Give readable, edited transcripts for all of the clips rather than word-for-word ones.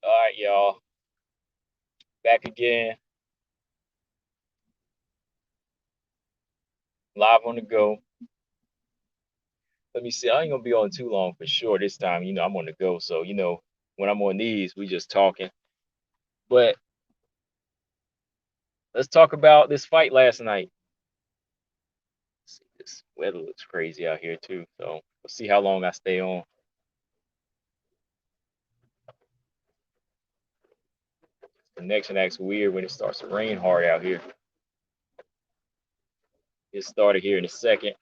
All right, y'all. Back again, live on the go. Let me see. I ain't gonna be on too long for sure this time. I'm on the go, so when I'm on these, we just talking. But let's talk about this fight last night. Let's see, this weather looks crazy out here too, so we'll see how long I stay on. Connection acts weird when it starts to rain hard out here. It started here in a second.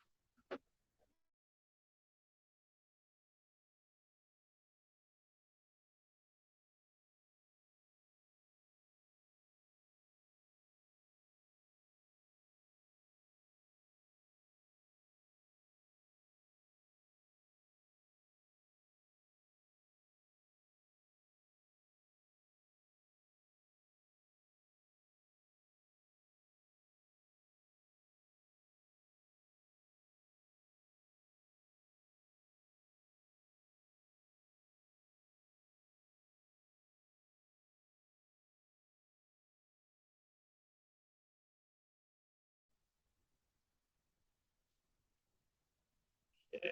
Yeah.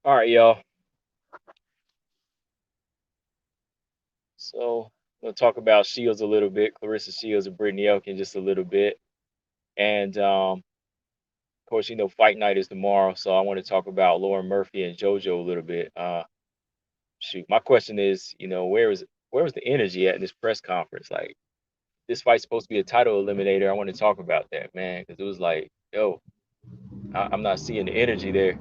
All right, y'all. So we'll talk about Shields a little bit, Clarissa Shields and Brittany Elkin just a little bit, and of course, fight night is tomorrow, so I want to talk about Lauren Murphy and JoJo a little bit. Shoot, my question is, where was the energy at in this press conference? Like, this fight's supposed to be a title eliminator. I want to talk about that, man, because it was like, yo, I'm not seeing the energy there.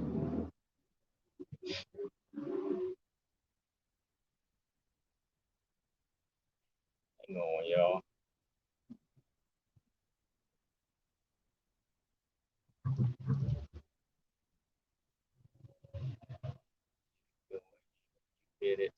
Hang on, y'all. Get it.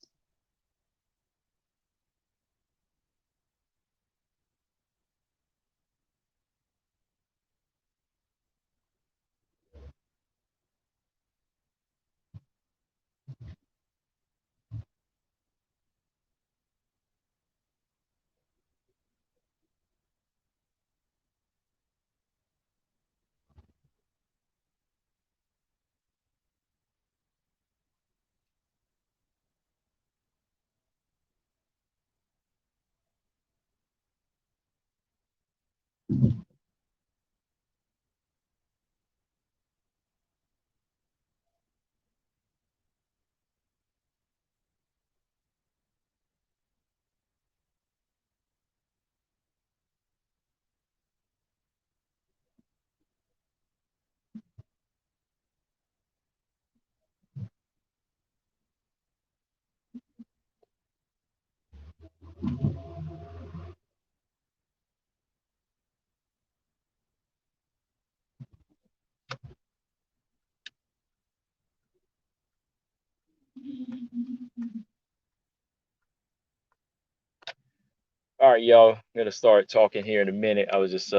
All right, y'all. I'm gonna start talking here in a minute. I was just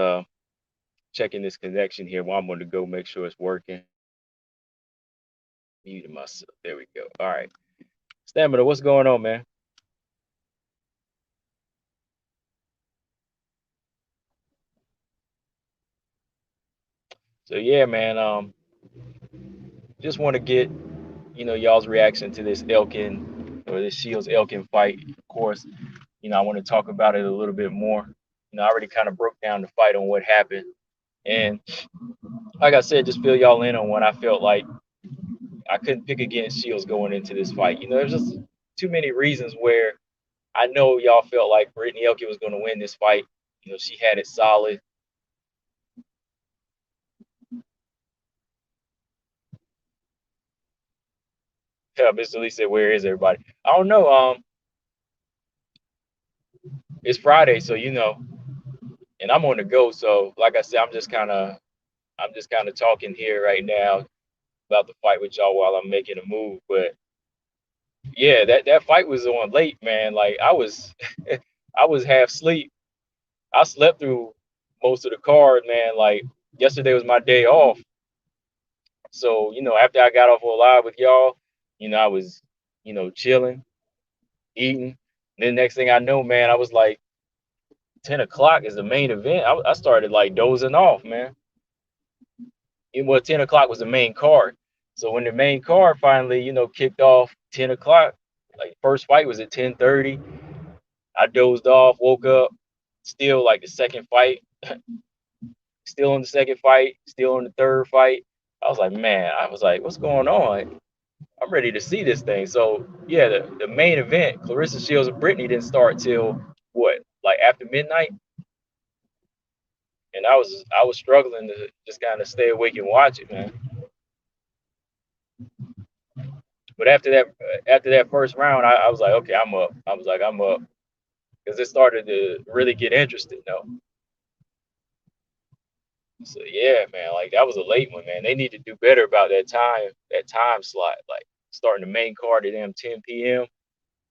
checking this connection here while I'm going to go make sure it's working. Muting myself. There we go. All right. Stamina, what's going on, man? So yeah, man. Just want to get y'all's reaction to this Elkin or this Shields Elkin fight. Of course, I want to talk about it a little bit more. I already kind of broke down the fight on what happened, and like I said, just fill y'all in on what I felt like. I couldn't pick against Shields going into this fight. There's just too many reasons where I know y'all felt like Brittany Elkin was going to win this fight. She had it solid. Yeah, Mr. Lee said, "Where is everybody?" I don't know. it's Friday, so and I'm on the go. So like I said, I'm just kind of talking here right now about the fight with y'all while I'm making a move. But yeah, that fight was on late, man. Like I was I was half asleep. I slept through most of the card, man. Like yesterday was my day off. So, after I got off on live with y'all, I was, chilling, eating. Then next thing I know, man, I was like 10 o'clock is the main event. I started like dozing off, man. Well, 10 o'clock was the main card. So when the main card finally, kicked off 10 o'clock, like first fight was at 10:30. I dozed off, woke up, still like the second fight, still on the second fight, still on the third fight. I was like, what's going on? I'm ready to see this thing. So yeah, the main event, Clarissa Shields and Brittany didn't start till what, like after midnight, and I was struggling to just kind of stay awake and watch it, man. But after that first round, I was like, okay, I'm up. I was like, I'm up because it started to really get interesting, though. So yeah, man, like that was a late one, man. They need to do better about that time slot, like starting the main card at them 10 p.m.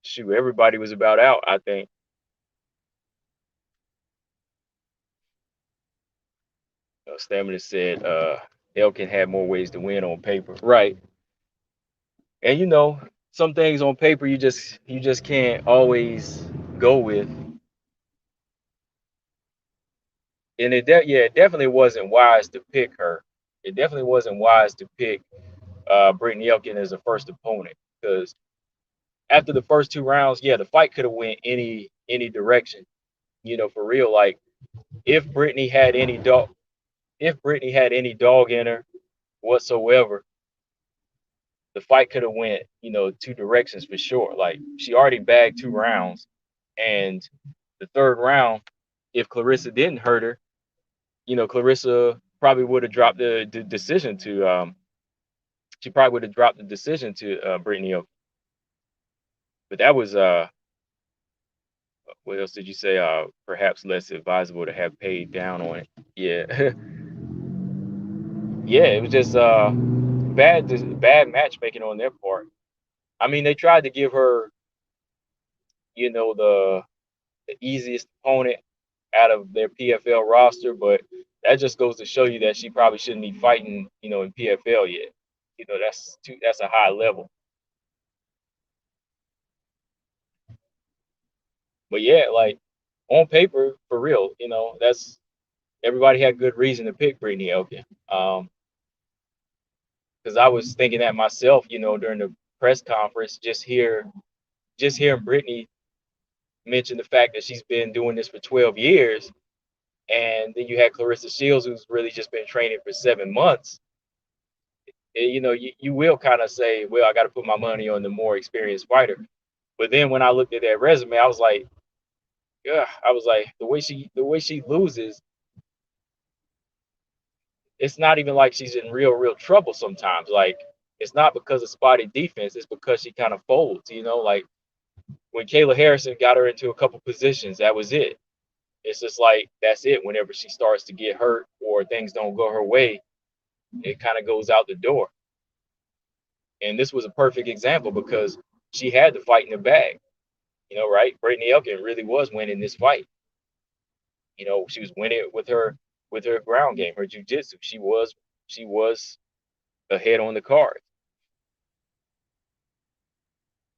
Shoot, everybody was about out, I think. Stamina said Elkin had more ways to win on paper. Right. And some things on paper you just can't always go with. And it definitely wasn't wise to pick her. It definitely wasn't wise to pick Brittany Elkin as a first opponent because after the first two rounds, yeah, the fight could have went any direction. For real. Like if Brittany had any dog in her whatsoever, the fight could have went, two directions for sure. Like she already bagged two rounds, and the third round, if Clarissa didn't hurt her, Clarissa probably would have dropped the decision to she probably would have dropped the decision to Brittany Oak. But that was what else did you say? Perhaps less advisable to have paid down on it. Yeah, yeah, it was just bad matchmaking on their part. I mean, they tried to give her, the easiest opponent out of their PFL roster, but that just goes to show you that she probably shouldn't be fighting, in PFL yet. That's a high level. But yeah, like on paper, for real, that's everybody had good reason to pick Brittany Elkin. Because I was thinking that myself, during the press conference, just hearing Brittany mention the fact that she's been doing this for 12 years. And then you had Clarissa Shields, who's really just been training for 7 months. And, you will kind of say, well, I got to put my money on the more experienced fighter. But then when I looked at that resume, I was like, yeah, I was like, the way she loses, it's not even like she's in real trouble sometimes. Like it's not because of spotty defense, it's because she kind of folds, like when Kayla Harrison got her into a couple positions, that was it. It's just like that's it. Whenever she starts to get hurt or things don't go her way, it kind of goes out the door. And this was a perfect example because she had the fight in the bag, right? Brittany Elkin really was winning this fight. She was winning with her ground game, her jujitsu. She was ahead on the card.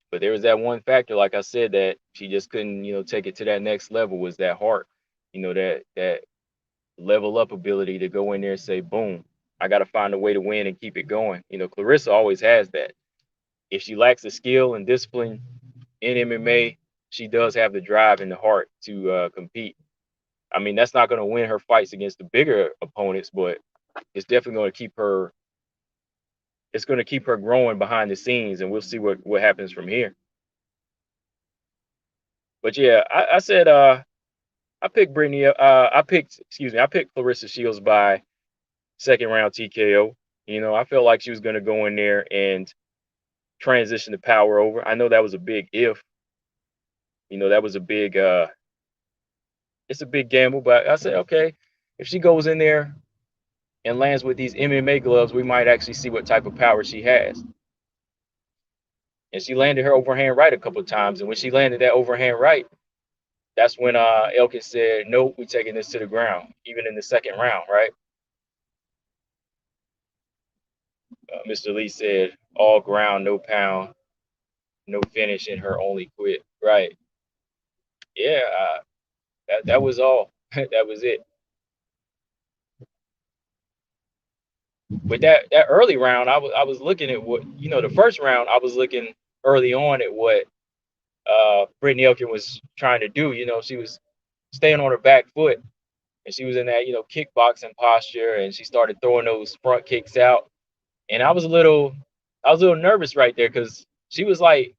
But there was that one factor, like I said, that she just couldn't, take it to that next level was that heart, that level up ability to go in there and say, boom, I got to find a way to win and keep it going. Clarissa always has that. If she lacks the skill and discipline in MMA, she does have the drive and the heart to compete. I mean, that's not going to win her fights against the bigger opponents, but it's definitely going to keep her. It's going to keep her growing behind the scenes, and we'll see what happens from here. But yeah, I said I picked Brittany. I picked Clarissa Shields by second round TKO. I felt like she was going to go in there and transition the power over. I know that was a big if. That was a big it's a big gamble, but I said, okay, if she goes in there and lands with these MMA gloves, we might actually see what type of power she has. And she landed her overhand right a couple of times. And when she landed that overhand right, that's when Elkin said, nope, we're taking this to the ground, even in the second round, right? Mr. Lee said, all ground, no pound, no finish in her only quit. Right. Yeah, that was all. That was it. But that early round, I was looking at what, the first round, I was looking early on at what Brittany Elkin was trying to do. She was staying on her back foot, and she was in that kickboxing posture, and she started throwing those front kicks out, and I was a little nervous right there because she was like,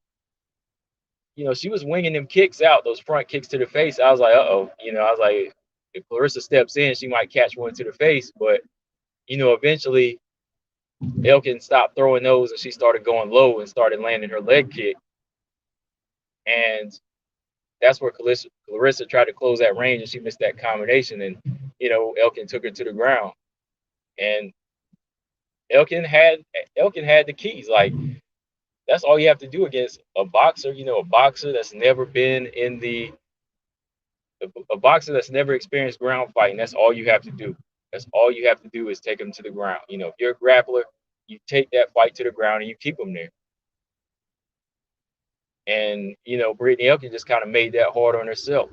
she was winging them kicks out, those front kicks to the face. I was like, uh-oh, I was like, if Clarissa steps in, she might catch one to the face, but eventually Elkin stopped throwing those and she started going low and started landing her leg kick, and that's where Clarissa tried to close that range and she missed that combination, and Elkin took her to the ground, and Elkin had Elkin had the keys. Like, that's all you have to do against a boxer. A boxer that's never been in a boxer that's never experienced ground fighting. That's all you have to do. That's all you have to do is take them to the ground. If you're a grappler, you take that fight to the ground and you keep them there. And Brittany Elkin just kind of made that hard on herself.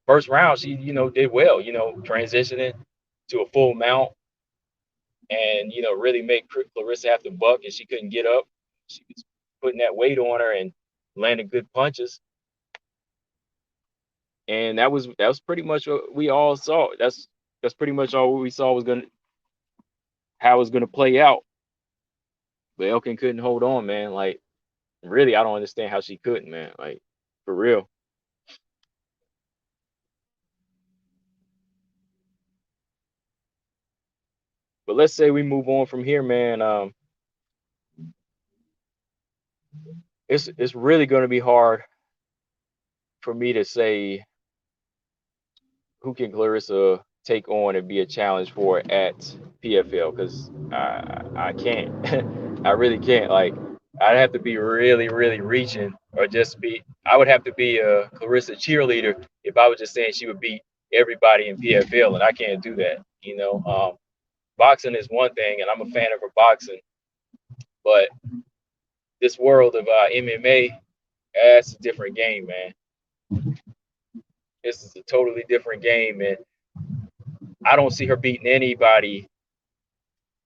First round, she did well. Transitioning to a full mount, and really make Clarissa have to buck, and she couldn't get up. She was putting that weight on her and landing good punches, and that was pretty much what we all saw. That's pretty much all we saw was how it was gonna play out. But Elkin couldn't hold on, man. Like, really, I don't understand how she couldn't, man. Like, for real. But let's say we move on from here, man. It's really gonna be hard for me to say who can Clarissa take on and be a challenge for at PFL, because I can't. I really can't. Like, I'd have to be really, really reaching, or just be. I would have to be a Clarissa cheerleader if I was just saying she would beat everybody in PFL, and I can't do that. Boxing is one thing, and I'm a fan of her boxing, but this world of MMA, that's a different game, man. This is a totally different game, and I don't see her beating anybody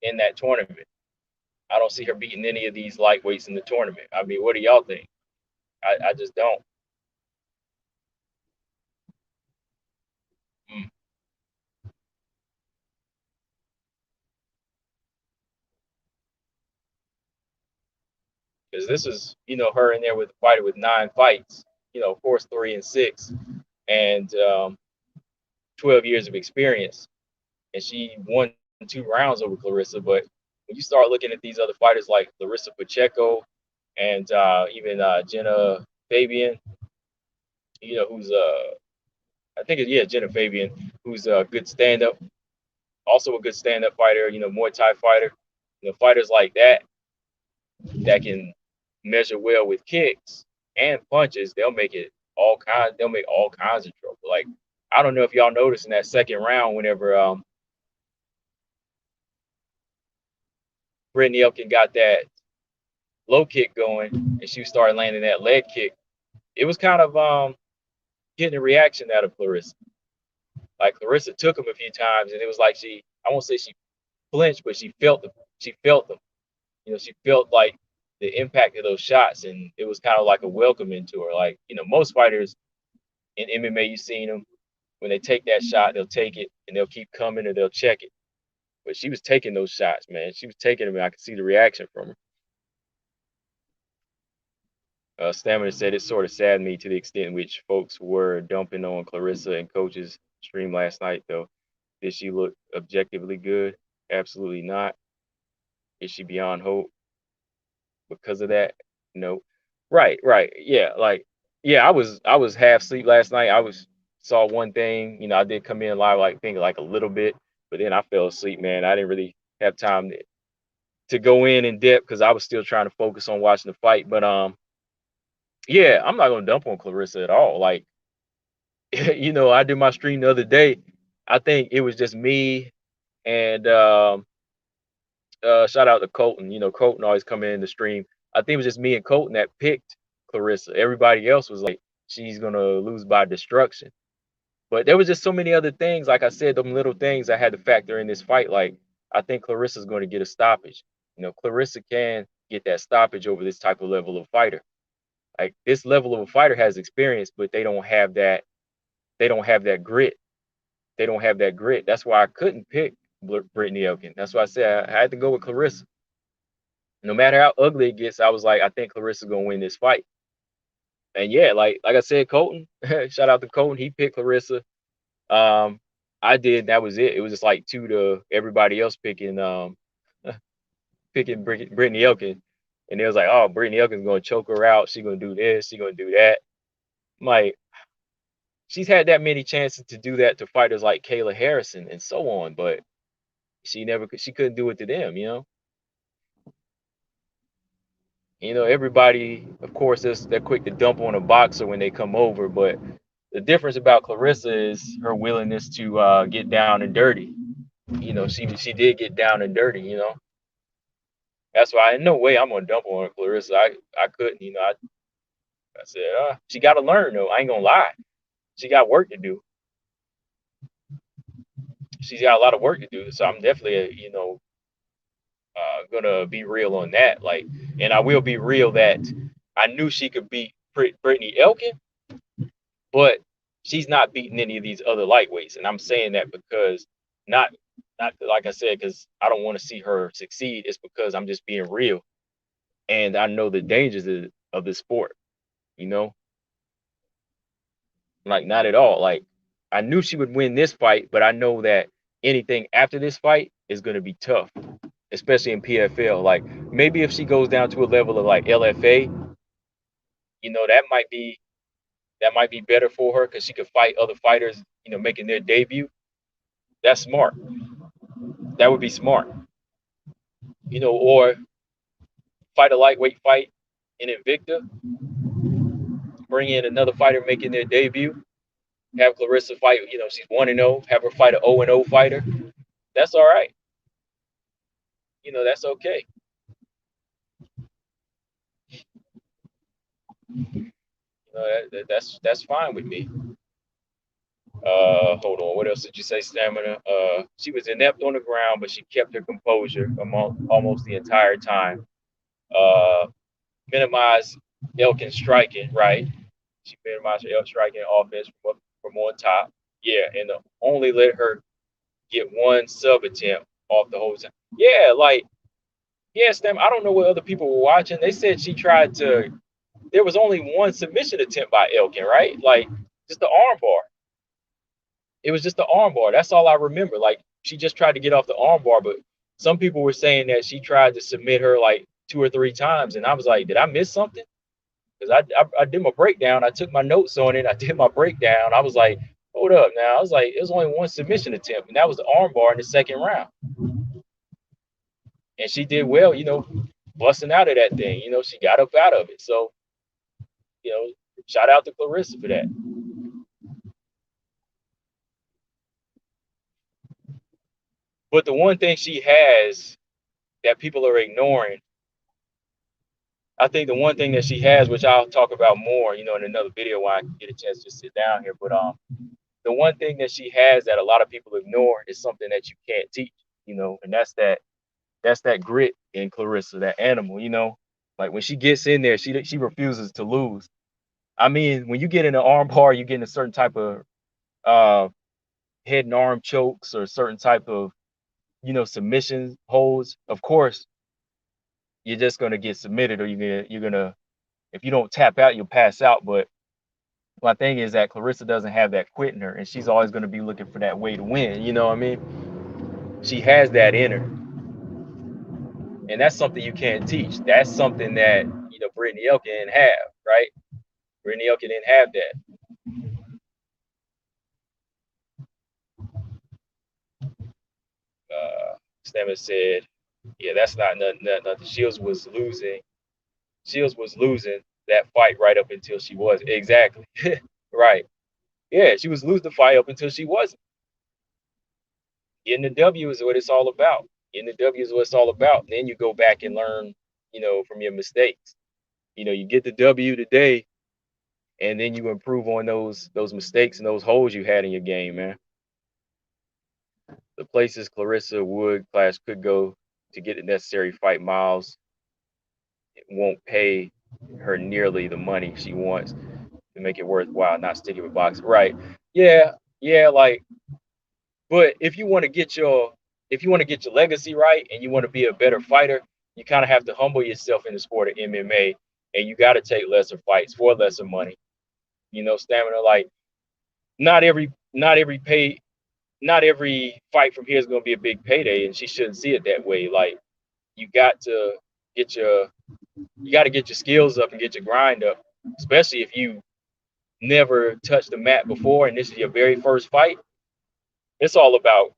in that tournament. I don't see her beating any of these lightweights in the tournament. I mean, what do y'all think? I just don't. Because this is, her in there with a fighter with 9 fights, of course, 3 and 6, and 12 years of experience. And she won 2 rounds over Clarissa. But when you start looking at these other fighters like Larissa Pacheco and even Jenna Fabian, who's I think it's, yeah, Jenna Fabian, who's a good stand-up, also a good stand-up fighter, Muay Thai fighter. Fighters like that can measure well with kicks and punches. They'll make all kinds of trouble. Like, I don't know if y'all noticed in that second round, whenever Brittany Elkin got that low kick going and she started landing that leg kick, it was kind of getting a reaction out of Clarissa. Like, Clarissa took him a few times, and it was like I won't say she flinched, but she felt them. She felt them. She felt like the impact of those shots, and it was kind of like a welcoming to her. Like, most fighters in MMA, you've seen them, when they take that shot, they'll take it and they'll keep coming or they'll check it. But she was taking those shots, man. She was taking them, and I could see the reaction from her. Stamina said it sort of saddened me to the extent in which folks were dumping on Clarissa and coaches stream last night, though. Did she look objectively good? Absolutely not. Is she beyond hope because of that? No. Right, right. Yeah, like, yeah, I was half asleep last night. saw one thing. I did come in live, like think like a little bit, but then I fell asleep, man. I didn't really have time to go in depth because I was still trying to focus on watching the fight. But yeah, I'm not gonna dump on Clarissa at all. Like, I did my stream the other day. I think it was just me and shout out to Colton. Colton always come in the stream. I think it was just me and Colton that picked Clarissa. Everybody else was like, she's gonna lose by destruction. But there was just so many other things. Like I said, them little things I had to factor in this fight. Like, I think Clarissa's going to get a stoppage. Clarissa can get that stoppage over this type of level of fighter. Like, this level of a fighter has experience, but they don't have that. They don't have that grit. They don't have that grit. That's why I couldn't pick Brittany Elkin. That's why I said I had to go with Clarissa. No matter how ugly it gets, I was like, I think Clarissa's gonna win this fight. And yeah, like I said, Colton, shout out to Colton. He picked Clarissa. I did. That was it. It was just like 2 to everybody else picking picking Brittany Elkin, and it was like, oh, Brittany Elkin's gonna choke her out. She's gonna do this. She's gonna do that. I'm like, she's had that many chances to do that to fighters like Kayla Harrison and so on, but she couldn't do it to them. Everybody, of course, they're quick to dump on a boxer when they come over, but the difference about Clarissa is her willingness to get down and dirty. She did get down and dirty. That's why in no way I'm gonna dump on Clarissa. I couldn't. I said she got to learn though. I ain't gonna lie. She got work to do. She's got a lot of work to do. So I'm definitely gonna be real on that. Like, and I will be real that I knew she could beat Brittany Elkin, but she's not beating any of these other lightweights. And I'm saying that because not like I said, because I don't want to see her succeed. It's because I'm just being real, and I know the dangers of the sport. Like, not at all. Like, I knew she would win this fight, but I know that anything after this fight is going to be tough, especially in PFL. Like, maybe if she goes down to a level of like LFA, that might be better for her because she could fight other fighters, making their debut. That's smart. That would be smart. Or fight a lightweight fight in Invicta, bring in another fighter making their debut, have Clarissa fight, she's 1-0, have her fight an 0-0 fighter. That's all right. That's okay. That's fine with me. Hold on. What else did you say, Stamina? She was inept on the ground, but she kept her composure almost the entire time. Minimized Elkin striking, right? She minimized her striking offense from on top. Yeah, and only let her get one sub attempt off the whole time. Yeah, like, yeah, Stam. I don't know what other people were watching. They said she tried to. There was only one submission attempt by Elkin, right? Like, just the armbar. It was just the armbar. That's all I remember. Like, she just tried to get off the armbar, but some people were saying that she tried to submit her like 2 or 3 times, and I was like, did I miss something? Because I did my breakdown. I took my notes on it. I did my breakdown. I was like, hold up now. I was like, it was only one submission attempt, and that was the armbar in the second round. And she did well, busting out of that thing. She got up out of it. So, shout out to Clarissa for that. But the one thing she has that people are ignoring, I think the one thing that she has, which I'll talk about more, in another video when I get a chance to sit down here. But the one thing that she has that a lot of people ignore is something that you can't teach, and that's that grit in Clarissa, that animal, like when she gets in there, she refuses to lose. I mean, when you get in an arm bar, you get in a certain type of head and arm chokes or certain type of, submission holds. Of course, you're just gonna get submitted, or you're gonna if you don't tap out, you'll pass out. But my thing is that Clarissa doesn't have that quit in her, and she's always gonna be looking for that way to win. You know what I mean? She has that in her, and that's something you can't teach. That's something that Brittany Elkin didn't have, right? Brittany Elkin didn't have that. Stammer said, yeah, that's not nothing. Nothing. Shields was losing. Shields was losing that fight right up until she was. Exactly. Right. Yeah, she was losing the fight up until she wasn't. Getting the W is what it's all about. Getting the W is what it's all about. And then you go back and learn, from your mistakes. You get the W today, and then you improve on those mistakes and those holes you had in your game, man. The places Clarissa Wood class could go to get the necessary fight miles won't pay her nearly the money she wants to make it worthwhile, not sticking with boxing. Right. Yeah, yeah, but if you want to get your legacy right and you want to be a better fighter, you kind of have to humble yourself in the sport of MMA, and you got to take lesser fights for lesser money. Stamina, like not every not every fight from here is going to be a big payday, and she shouldn't see it that way. Like you got to get your you got to get your skills up and get your grind up, especially if you never touched the mat before and this is your very first fight. It's all about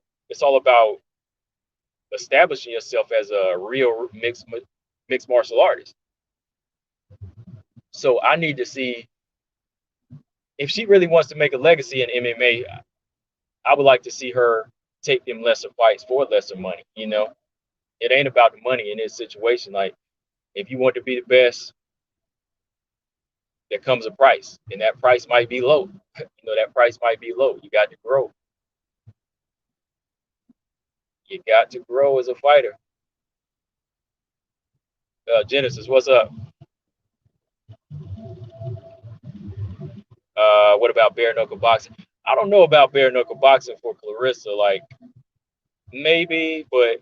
establishing yourself as a real mixed martial artist. So I need to see if she really wants to make a legacy in MMA. I would like to see her take them lesser fights for lesser money. It ain't about the money in this situation. Like if you want to be the best, there comes a price, and that price might be low. That price might be low. You got to grow. You got to grow as a fighter. Genesis, what's up? What about bare knuckle boxing? I don't know about bare knuckle boxing for Clarissa. Like maybe, but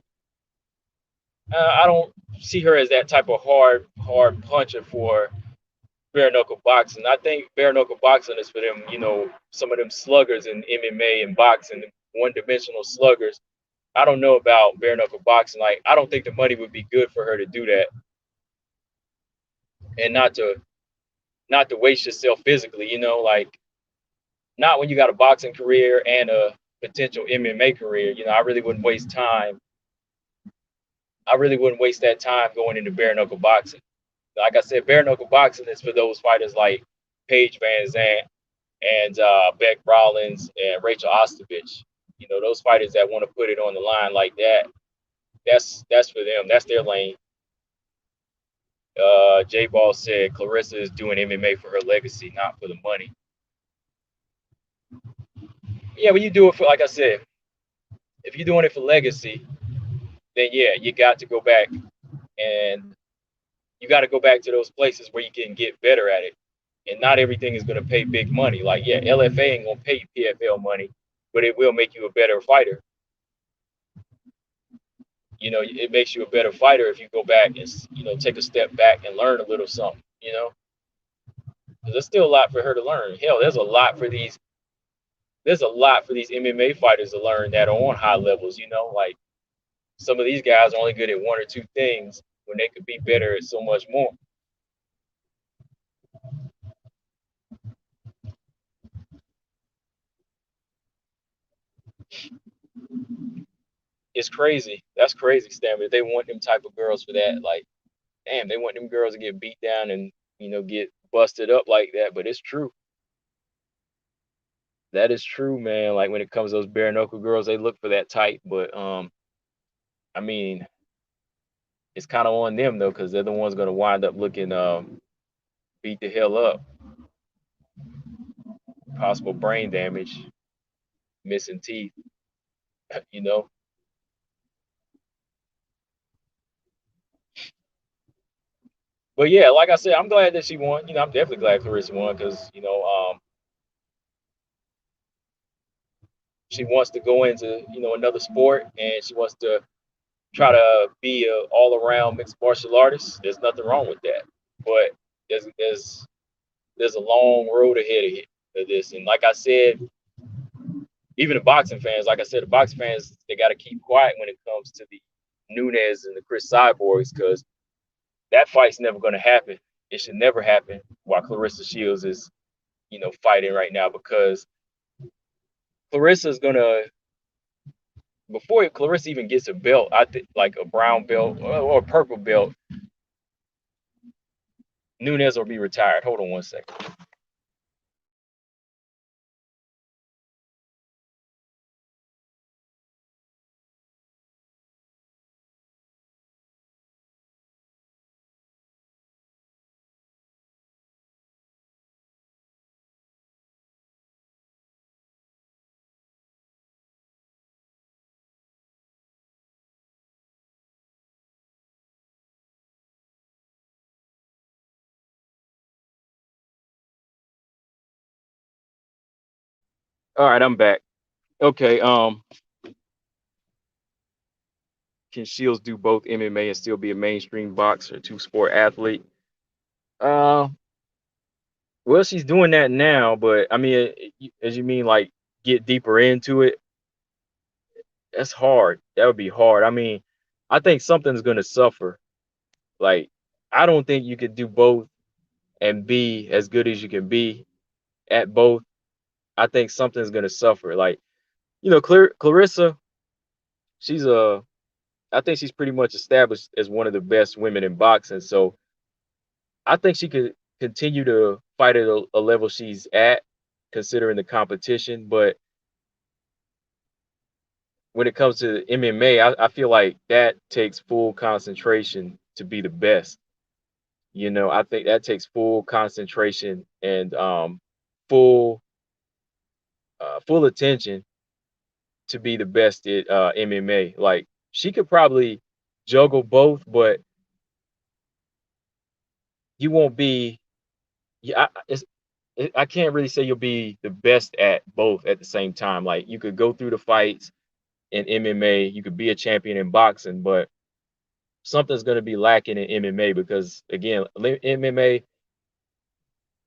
I don't see her as that type of hard puncher for bare knuckle boxing. I think bare knuckle boxing is for them, some of them sluggers in MMA and boxing, one dimensional sluggers. I don't know about bare knuckle boxing. Like I don't think the money would be good for her to do that, and not to waste yourself physically. Like not when you got a boxing career and a potential MMA career. I really wouldn't waste that time going into bare knuckle boxing. Like I said, bare knuckle boxing is for those fighters like Paige Van Zandt and Beck Rollins and Rachel Ostovich. Those fighters that want to put it on the line like that. That's for them. That's their lane. J Ball said Clarissa is doing MMA for her legacy, not for the money. Yeah, when you do it for, like I said, if you're doing it for legacy, then yeah, you got to go back and you got to go back to those places where you can get better at it. And not everything is going to pay big money. Like, yeah, LFA ain't going to pay you PFL money, but it will make you a better fighter. It makes you a better fighter if you go back and, take a step back and learn a little something, Because there's still a lot for her to learn. Hell, there's a lot for these MMA fighters to learn that are on high levels, like some of these guys are only good at one or two things when they could be better at so much more. It's crazy. That's crazy, Stanford. They want them type of girls for that. Like, damn, they want them girls to get beat down and get busted up like that. But it's true. That is true, man. Like when it comes to those bare knuckle girls, they look for that type. But I mean, it's kind of on them though, because they're the ones gonna wind up looking beat the hell up. Possible brain damage, missing teeth, you know. But yeah, like I said, I'm glad that she won. I'm definitely glad Clarissa won because she wants to go into another sport and she wants to try to be a all around mixed martial artist. There's nothing wrong with that, but there's a long road ahead of this. And like I said, even the boxing fans, like I said, the boxing fans they got to keep quiet when it comes to the Nunes and the Chris Cyborgs because that fight's never going to happen. It should never happen while Clarissa Shields is fighting right now because Clarissa's gonna before Clarissa even gets a belt, I think like a brown belt or a purple belt, Nunes will be retired. Hold on one second. All right, I'm back. Okay, can Shields do both MMA and still be a mainstream boxer, two-sport athlete? Uh, well, she's doing that now, but I mean, as you mean, like get deeper into it, that's hard. That would be hard. I mean, I think something's gonna suffer. Like, I don't think you could do both and be as good as you can be at both. I think something's gonna suffer. Like, Clarissa, she's I think she's pretty much established as one of the best women in boxing. So I think she could continue to fight at a level she's at, considering the competition. But when it comes to MMA, I feel like that takes full concentration to be the best. I think that takes full concentration and full full attention to be the best at MMA. Like she could probably juggle both, but you won't be. Yeah, I can't really say you'll be the best at both at the same time. Like you could go through the fights in MMA, you could be a champion in boxing, but something's going to be lacking in MMA because again, MMA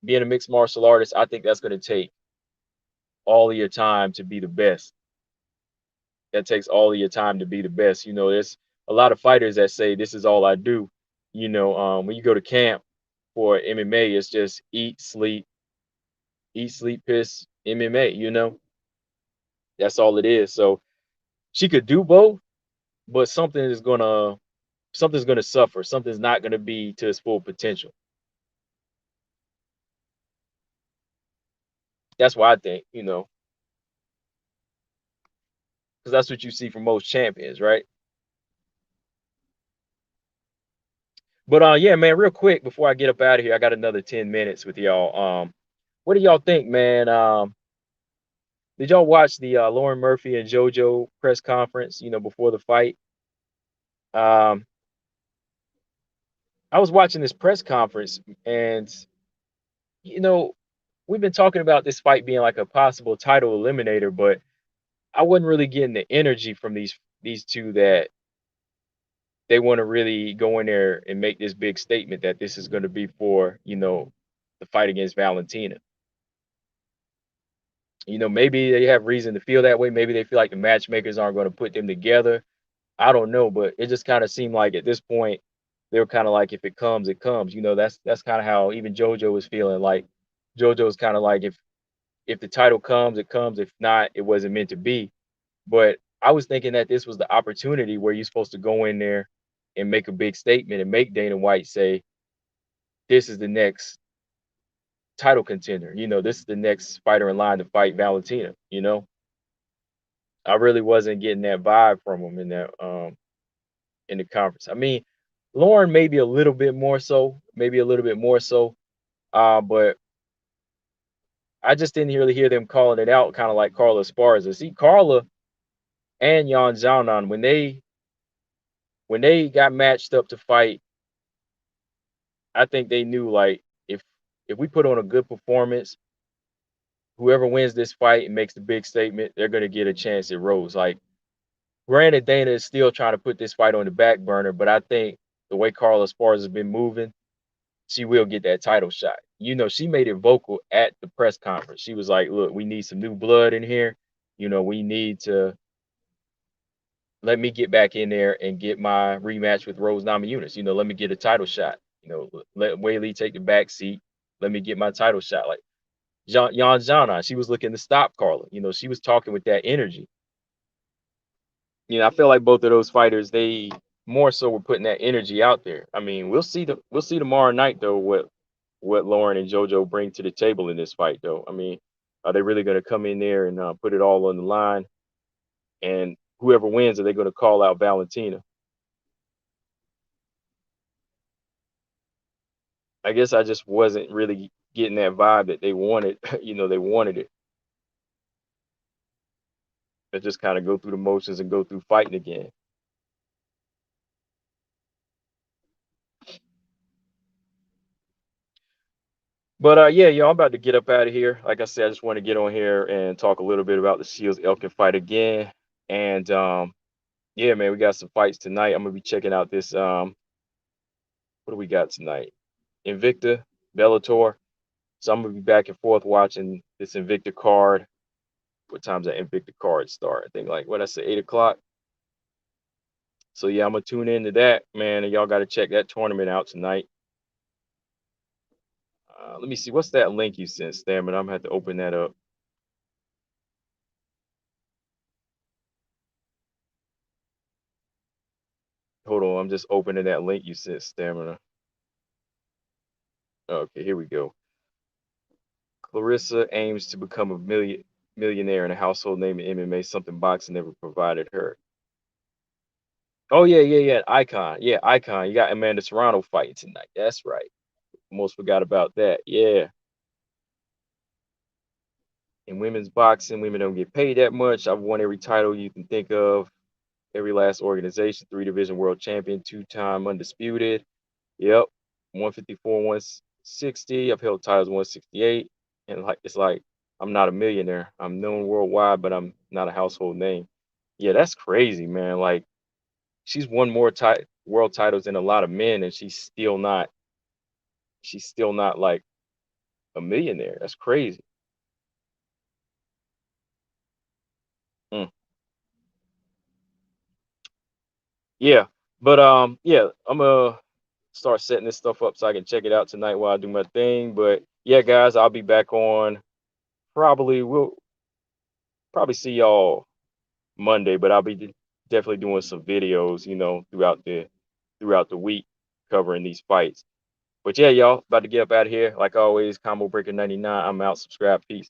being a mixed martial artist, I think that's going to take all of your time to be the best. That takes all of your time to be the best. There's a lot of fighters that say this is all I do. When you go to camp for MMA, it's just eat, sleep, piss, MMA. That's all it is. So she could do both, but something's gonna suffer. Something's not gonna be to its full potential. That's why I think, because that's what you see from most champions, right? But yeah, man, real quick before I get up out of here, I got another 10 minutes with y'all. What do y'all think, man? Did y'all watch the Lauren Murphy and JoJo press conference, before the fight? Um, I was watching this press conference and you know, we've been talking about this fight being like a possible title eliminator, but I wasn't really getting the energy from these two that they want to really go in there and make this big statement that this is going to be for, the fight against Valentina. Maybe they have reason to feel that way. Maybe they feel like the matchmakers aren't going to put them together. I don't know, but it just kind of seemed like at this point they were kind of like, if it comes, it comes. That's kind of how even JoJo was feeling. Like JoJo was kind of like, if the title comes, it comes. If not, it wasn't meant to be. But I was thinking that this was the opportunity where you're supposed to go in there and make a big statement and make Dana White say, this is the next title contender. This is the next fighter in line to fight Valentina. I really wasn't getting that vibe from him in the conference. I mean, Lauren maybe a little bit more so, but I just didn't really hear them calling it out, kind of like Carla Esparza. See, Carla and Yan Xiaonan, when they got matched up to fight, I think they knew like if we put on a good performance, whoever wins this fight and makes the big statement, they're gonna get a chance at Rose. Like, granted, Dana is still trying to put this fight on the back burner, but I think the way Carla Esparza has been moving, she will get that title shot. She made it vocal at the press conference. She was like, "Look, we need some new blood in here. We need to let me get back in there and get my rematch with Rose Namajunas. Let me get a title shot. Let Whaley take the back seat. Let me get my title shot." Like Yan Zhana, she was looking to stop Carla. She was talking with that energy. You know, I feel like both of those fighters, they more so were putting that energy out there. I mean, we'll see tomorrow night though what Lauren and JoJo bring to the table in this fight though. I mean, are they really going to come in there and put it all on the line? And whoever wins, are they going to call out Valentina? I guess I just wasn't really getting that vibe that they wanted. You know, they wanted it. They just kind of go through the motions and go through fighting again. But yeah, y'all, I'm about to get up out of here. Like I said, I just want to get on here and talk a little bit about the Shields Elkin fight again. And yeah, man, we got some fights tonight. I'm gonna be checking out this what do we got tonight? Invicta, Bellator. So I'm gonna be back and forth watching this Invicta card. What time's that Invicta card start? I think like what I said, 8 o'clock. So yeah, I'm gonna tune into that, man. And y'all gotta check that tournament out tonight. Let me see, what's that link you sent, Stamina? I'm gonna have to open that up. Hold on, I'm just opening that link you sent, Stamina. Okay, here we go. Clarissa aims to become a millionaire and a household name in MMA, something boxing never provided her. Oh yeah, Icon. Yeah, Icon. You got Amanda Serrano fighting tonight. That's right. Almost forgot about that. Yeah. In women's boxing, women don't get paid that much. I've won every title you can think of, every last organization, 3-division world champion, 2-time undisputed. Yep. 154, 160. I've held titles 168. And like it's like I'm not a millionaire. I'm known worldwide, but I'm not a household name. Yeah, that's crazy, man. Like she's won more world titles than a lot of men, and she's still not like a millionaire. That's crazy. Mm. Yeah. But yeah, I'm gonna start setting this stuff up so I can check it out tonight while I do my thing. But yeah, guys, I'll be back on. We'll probably see y'all Monday, but I'll be definitely doing some videos, you know, throughout the week covering these fights. But yeah, y'all, about to get up out of here. Like always, Combo Breaker 99. I'm out. Subscribe. Peace.